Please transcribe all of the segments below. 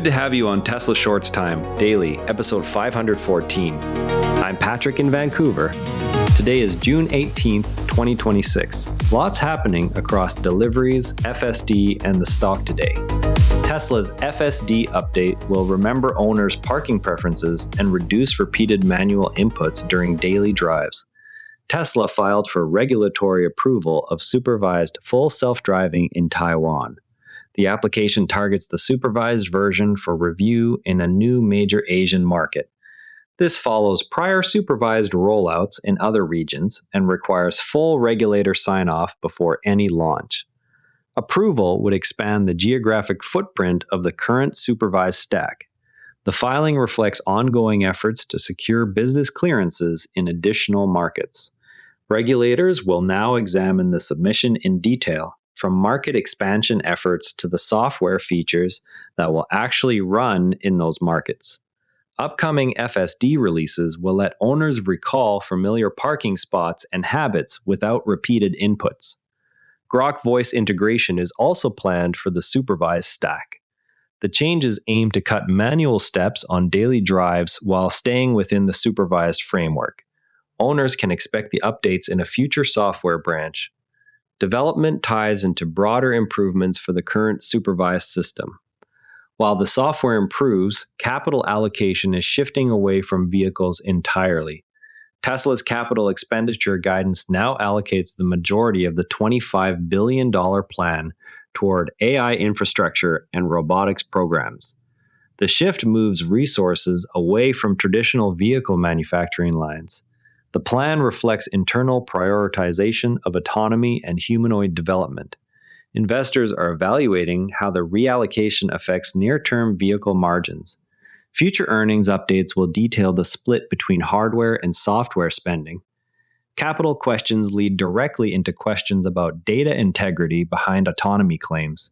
Good to have you on Tesla Shorts Time Daily, episode 514. I'm Patrick in Vancouver. Today is June 18th, 2026. Lots happening across deliveries, FSD, and the stock today. Tesla's FSD update will remember owners' parking preferences and reduce repeated manual inputs during daily drives. Tesla filed for regulatory approval of supervised full self-driving in Taiwan. The application targets the supervised version for review in a new major Asian market. This follows prior supervised rollouts in other regions and requires full regulator sign-off before any launch. Approval would expand the geographic footprint of the current supervised stack. The filing reflects ongoing efforts to secure business clearances in additional markets. Regulators will now examine the submission in detail, from market expansion efforts to the software features that will actually run in those markets. Upcoming FSD releases will let owners recall familiar parking spots and habits without repeated inputs. Grok voice integration is also planned for the supervised stack. The changes aim to cut manual steps on daily drives while staying within the supervised framework. Owners can expect the updates in a future software branch. Development ties into broader improvements for the current supervised system. While the software improves, capital allocation is shifting away from vehicles entirely. Tesla's capital expenditure guidance now allocates the majority of the $25 billion plan toward AI infrastructure and robotics programs. The shift moves resources away from traditional vehicle manufacturing lines. The plan reflects internal prioritization of autonomy and humanoid development. Investors are evaluating how the reallocation affects near-term vehicle margins. Future earnings updates will detail the split between hardware and software spending. Capital questions lead directly into questions about data integrity behind autonomy claims.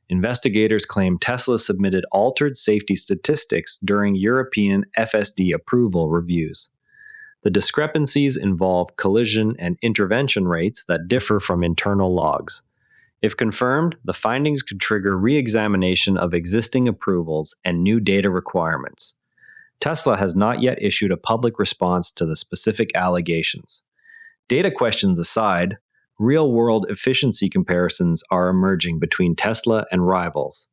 Investigators claim Tesla submitted altered safety statistics during European FSD approval reviews. The discrepancies involve collision and intervention rates that differ from internal logs. If confirmed, the findings could trigger re-examination of existing approvals and new data requirements. Tesla has not yet issued a public response to the specific allegations. Data questions aside, real-world efficiency comparisons are emerging between Tesla and rivals.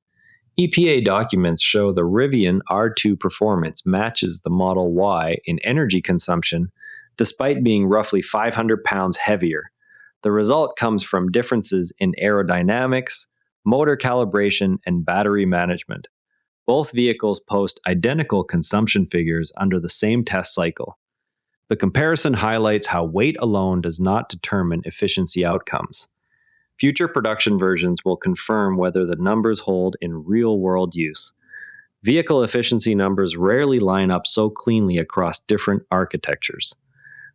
EPA documents show the Rivian R2 performance matches the Model Y in energy consumption, despite being roughly 500 pounds heavier. The result comes from differences in aerodynamics, motor calibration, and battery management. Both vehicles post identical consumption figures under the same test cycle. The comparison highlights how weight alone does not determine efficiency outcomes. Future production versions will confirm whether the numbers hold in real-world use. Vehicle efficiency numbers rarely line up so cleanly across different architectures.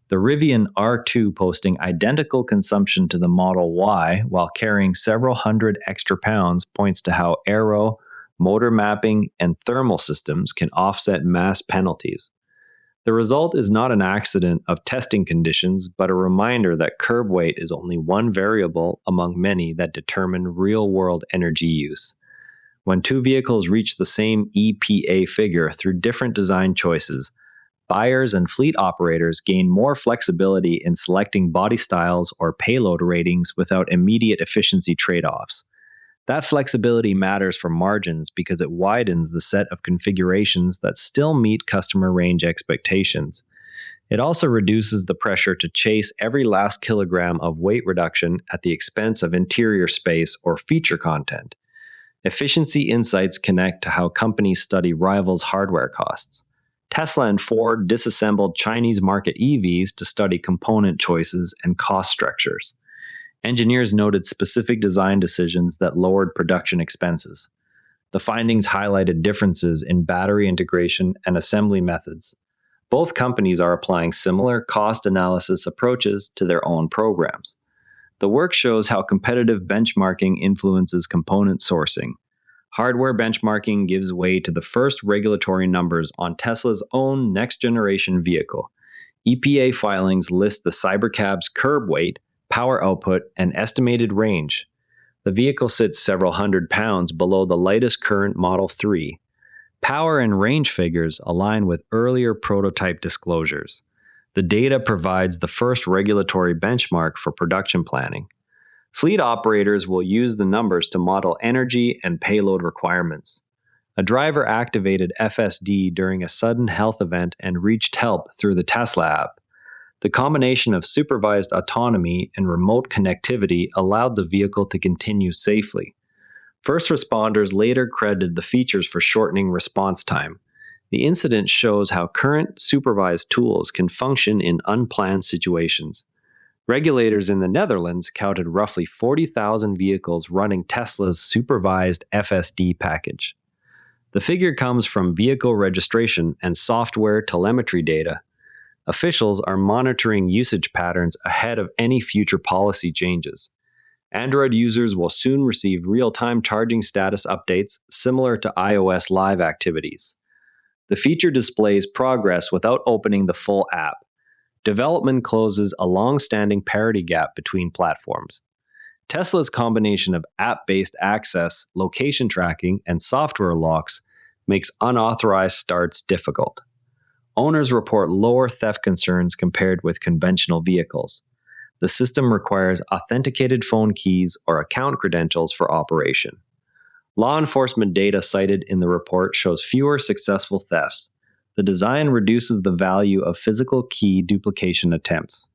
The Rivian R2 posting identical consumption to the Model Y while carrying several hundred extra pounds points to how aero, motor mapping, and thermal systems can offset mass penalties. The result is not an accident of testing conditions, but a reminder that curb weight is only one variable among many that determine real-world energy use. When two vehicles reach the same EPA figure through different design choices, buyers and fleet operators gain more flexibility in selecting body styles or payload ratings without immediate efficiency trade-offs. That flexibility matters for margins because it widens the set of configurations that still meet customer range expectations. It also reduces the pressure to chase every last kilogram of weight reduction at the expense of interior space or feature content. Efficiency insights connect to how companies study rivals' hardware costs. Tesla and Ford disassembled Chinese market EVs to study component choices and cost structures. Engineers noted specific design decisions that lowered production expenses. The findings highlighted differences in battery integration and assembly methods. Both companies are applying similar cost analysis approaches to their own programs. The work shows how competitive benchmarking influences component sourcing. Hardware benchmarking gives way to the first regulatory numbers on Tesla's own next-generation vehicle. EPA filings list the Cybercab's curb weight, power output, and estimated range. The vehicle sits several hundred pounds below the lightest current Model 3. Power and range figures align with earlier prototype disclosures. The data provides the first regulatory benchmark for production planning. Fleet operators will use the numbers to model energy and payload requirements. A driver activated FSD during a sudden health event and reached help through the Tesla app. The combination of supervised autonomy and remote connectivity allowed the vehicle to continue safely. First responders later credited the features for shortening response time. The incident shows how current supervised tools can function in unplanned situations. Regulators in the Netherlands counted roughly 40,000 vehicles running Tesla's supervised FSD package. The figure comes from vehicle registration and software telemetry data. Officials are monitoring usage patterns ahead of any future policy changes. Android users will soon receive real-time charging status updates similar to iOS Live activities. The feature displays progress without opening the full app. Development closes a long-standing parity gap between platforms. Tesla's combination of app-based access, location tracking, and software locks makes unauthorized starts difficult. Owners report lower theft concerns compared with conventional vehicles. The system requires authenticated phone keys or account credentials for operation. Law enforcement data cited in the report shows fewer successful thefts. The design reduces the value of physical key duplication attempts.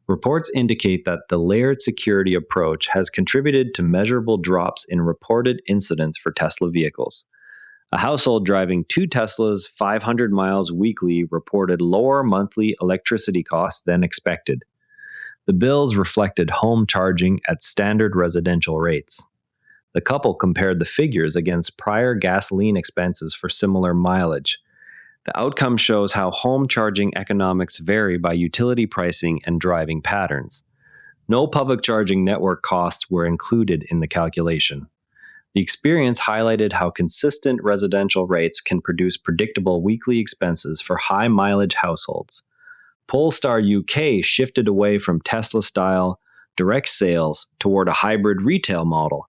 Reports indicate that the layered security approach has contributed to measurable drops in reported incidents for Tesla vehicles. A household driving 2 Teslas 500 miles weekly reported lower monthly electricity costs than expected. The bills reflected home charging at standard residential rates. The couple compared the figures against prior gasoline expenses for similar mileage. The outcome shows how home charging economics vary by utility pricing and driving patterns. No public charging network costs were included in the calculation. The experience highlighted how consistent residential rates can produce predictable weekly expenses for high-mileage households. Polestar UK shifted away from Tesla-style direct sales toward a hybrid retail model.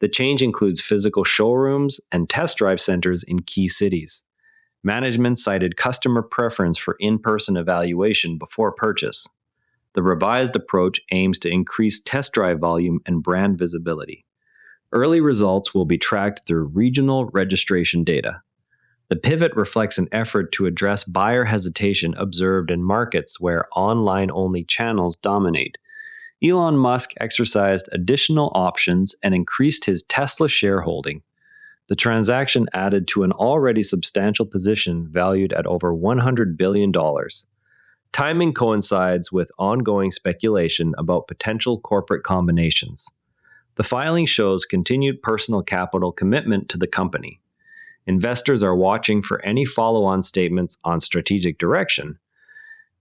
The change includes physical showrooms and test drive centers in key cities. Management cited customer preference for in-person evaluation before purchase. The revised approach aims to increase test drive volume and brand visibility. Early results will be tracked through regional registration data. The pivot reflects an effort to address buyer hesitation observed in markets where online-only channels dominate. Elon Musk exercised additional options and increased his Tesla shareholding. The transaction added to an already substantial position valued at over $100 billion. Timing coincides with ongoing speculation about potential corporate combinations. The filing shows continued personal capital commitment to the company. Investors are watching for any follow-on statements on strategic direction.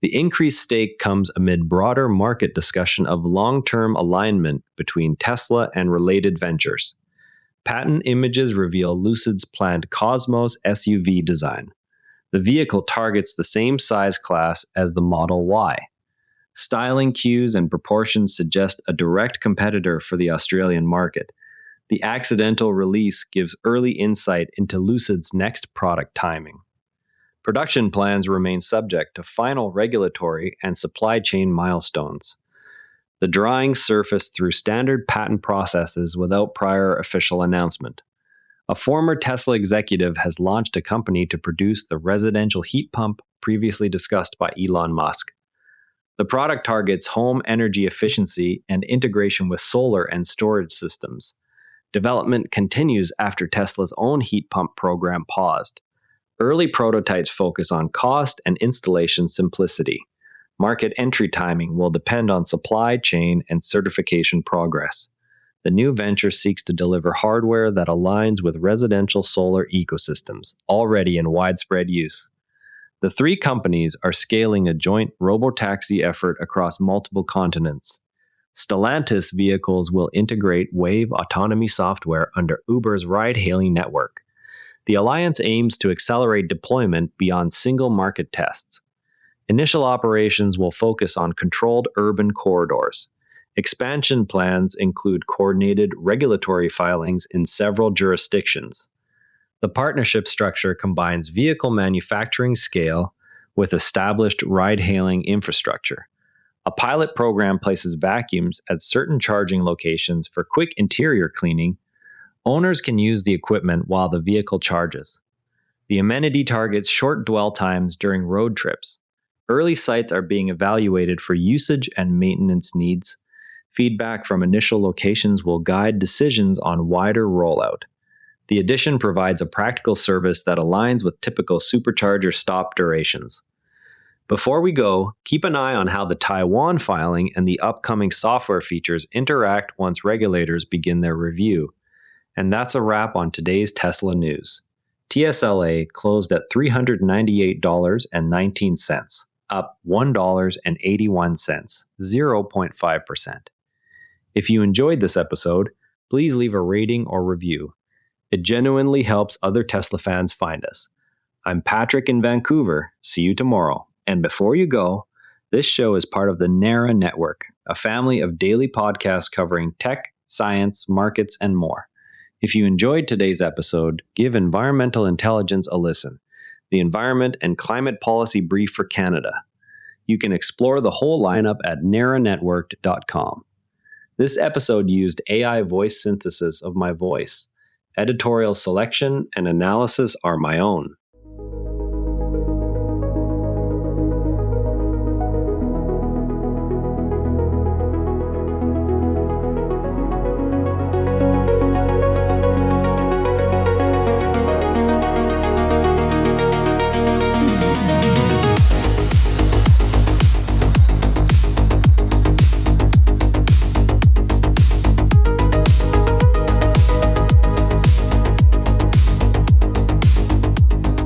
The increased stake comes amid broader market discussion of long-term alignment between Tesla and related ventures. Patent images reveal Lucid's planned Cosmos SUV design. The vehicle targets the same size class as the Model Y. Styling cues and proportions suggest a direct competitor for the Australian market. The accidental release gives early insight into Lucid's next product timing. Production plans remain subject to final regulatory and supply chain milestones. The drawings surfaced through standard patent processes without prior official announcement. A former Tesla executive has launched a company to produce the residential heat pump previously discussed by Elon Musk. The product targets home energy efficiency and integration with solar and storage systems. Development continues after Tesla's own heat pump program paused. Early prototypes focus on cost and installation simplicity. Market entry timing will depend on supply chain and certification progress. The new venture seeks to deliver hardware that aligns with residential solar ecosystems, already in widespread use. The 3 companies are scaling a joint robotaxi effort across multiple continents. Stellantis vehicles will integrate Wave autonomy software under Uber's ride-hailing network. The alliance aims to accelerate deployment beyond single market tests. Initial operations will focus on controlled urban corridors. Expansion plans include coordinated regulatory filings in several jurisdictions. The partnership structure combines vehicle manufacturing scale with established ride-hailing infrastructure. A pilot program places vacuums at certain charging locations for quick interior cleaning. Owners can use the equipment while the vehicle charges. The amenity targets short dwell times during road trips. Early sites are being evaluated for usage and maintenance needs. Feedback from initial locations will guide decisions on wider rollout. The addition provides a practical service that aligns with typical supercharger stop durations. Before we go, keep an eye on how the Taiwan filing and the upcoming software features interact once regulators begin their review. And that's a wrap on today's Tesla news. TSLA closed at $398.19, up $1.81, 0.5%. If you enjoyed this episode, please leave a rating or review. It genuinely helps other Tesla fans find us. I'm Patrick in Vancouver. See you tomorrow. And before you go, this show is part of the NARA Network, a family of daily podcasts covering tech, science, markets, and more. If you enjoyed today's episode, give Environmental Intelligence a listen, the Environment and Climate Policy Brief for Canada. You can explore the whole lineup at naranetworked.com. This episode used AI voice synthesis of my voice. Editorial selection and analysis are my own.